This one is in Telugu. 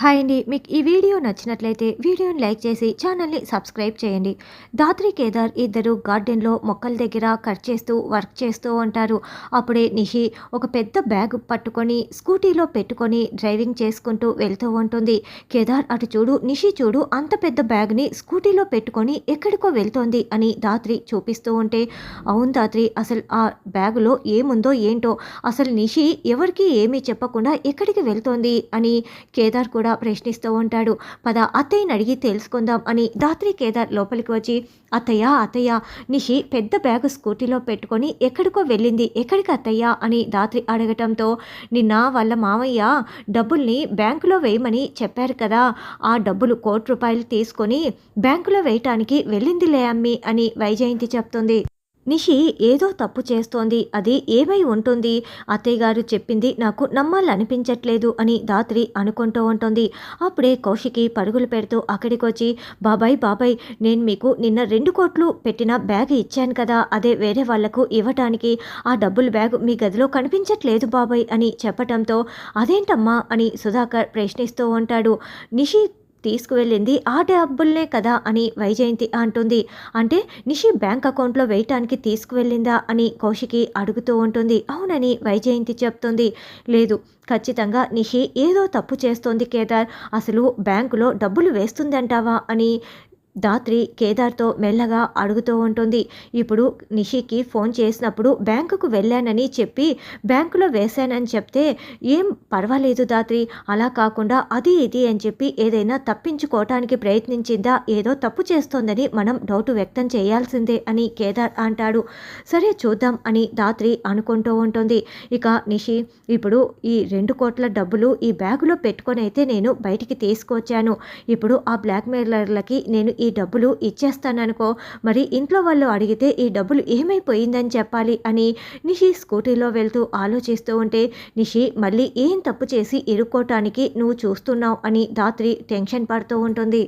హాయ్ అండి. మీకు ఈ వీడియో నచ్చినట్లయితే వీడియోని లైక్ చేసి ఛానల్‌ని సబ్స్క్రైబ్ చేయండి. దాత్రి, కేదార్ ఇద్దరు గార్డెన్‌లో మొక్కల దగ్గర కట్ చేస్తూ వర్క్ చేస్తూ ఉంటారు. అప్పుడే నిషి ఒక పెద్ద బ్యాగ్ పట్టుకొని స్కూటీలో పెట్టుకొని డ్రైవింగ్ చేసుకుంటూ వెళ్తూ ఉంటుంది. కేదార్ అటు చూడు, నిషి చూడు అంత పెద్ద బ్యాగ్‌ని స్కూటీలో పెట్టుకొని ఎక్కడికో వెళ్తోంది అని దాత్రి చూపిస్తూ ఉంటే, అవును దాత్రి, అసలు ఆ బ్యాగులో ఏముందో ఏంటో, అసలు నిషి ఎవరికీ ఏమీ చెప్పకుండా ఎక్కడికి వెళ్తోంది అని కేదార్ కూడా ప్రశ్నిస్తూ ఉంటాడు. పద అత్తయ్యని అడిగి తెలుసుకుందాం అని దాత్రి, కేదార్ లోపలికి వచ్చి, అత్తయ్య అత్తయ్య, నిషి పెద్ద బ్యాగు స్కూటీలో పెట్టుకొని ఎక్కడికో వెళ్ళింది, ఎక్కడికి అత్తయ్య అని దాత్రి అడగటంతో, నిన్న వాళ్ళ మామయ్య డబ్బుల్ని బ్యాంకులో వేయమని చెప్పారు కదా, ఆ డబ్బులు ₹1,00,00,000 తీసుకొని బ్యాంకులో వేయటానికి వెళ్ళిందిలే అమ్మి అని వైజయంతి చెప్తుంది. నిషి ఏదో తప్పు చేస్తోంది, అది ఏమై ఉంటుంది, అత్తయ్య గారు చెప్పింది నాకు నమ్మాలనిపించట్లేదు అని దాత్రి అనుకుంటూ ఉంటుంది. అప్పుడే కౌశికి పరుగులు పెడుతూ అక్కడికొచ్చి, బాబాయ్ బాబాయ్, నేను మీకు నిన్న 2 కోట్లు పెట్టిన బ్యాగ్ ఇచ్చాను కదా, అదే వేరే వాళ్లకు ఇవ్వటానికి, ఆ డబ్బుల బ్యాగ్ మీ గదిలో కనిపించట్లేదు బాబాయ్ అని చెప్పటంతో, అదేంటమ్మా అని సుధాకర్ ప్రశ్నిస్తూ ఉంటాడు. నిషి తీసుకువెళ్ళింది ఆ డబ్బుల్నే కదా అని వైజయంతి అంటుంది. అంటే నిషి బ్యాంక్ అకౌంట్లో వేయటానికి తీసుకువెళ్ళిందా అని కౌశికి అడుగుతూ ఉంటుంది. అవునని వైజయంతి చెప్తుంది. లేదు, ఖచ్చితంగా నిషి ఏదో తప్పు చేస్తోంది కేదార్, అసలు బ్యాంకులో డబ్బులు వేస్తుందంటావా అని దాత్రి కేదార్తో మెల్లగా అడుగుతూ ఉంటుంది. ఇప్పుడు నిషికి ఫోన్ చేసినప్పుడు బ్యాంకుకు వెళ్ళానని చెప్పి బ్యాంకులో వేశానని చెప్తే ఏం పర్వాలేదు దాత్రి, అలా కాకుండా అది ఇది అని చెప్పి ఏదైనా తప్పించుకోవటానికి ప్రయత్నించిందా, ఏదో తప్పు చేస్తోందని మనం డౌట్ వ్యక్తం చేయాల్సిందే అని కేదార్ అంటాడు. సరే చూద్దాం అని దాత్రి అనుకుంటూ ఉంటుంది. ఇక నిషి, ఇప్పుడు ఈ 2 కోట్ల డబ్బులు ఈ బ్యాగులో పెట్టుకొని అయితే నేను బయటికి తీసుకొచ్చాను, ఇప్పుడు ఆ బ్లాక్మెయిలర్లకి నేను ఈ డబ్బులు ఇచ్చేస్తాననుకో, మరి ఇంట్లో వాళ్ళు అడిగితే ఈ డబ్బులు ఏమైపోయిందని చెప్పాలి అని నిషి స్కూటీలో వెళ్తూ ఆలోచిస్తూ ఉంటే, నిషి మళ్ళీ ఏం తప్పు చేసి ఇరుక్కోటానికి నువ్వు చూస్తున్నావు అని దాత్రి టెన్షన్ పడుతూ ఉంటుంది.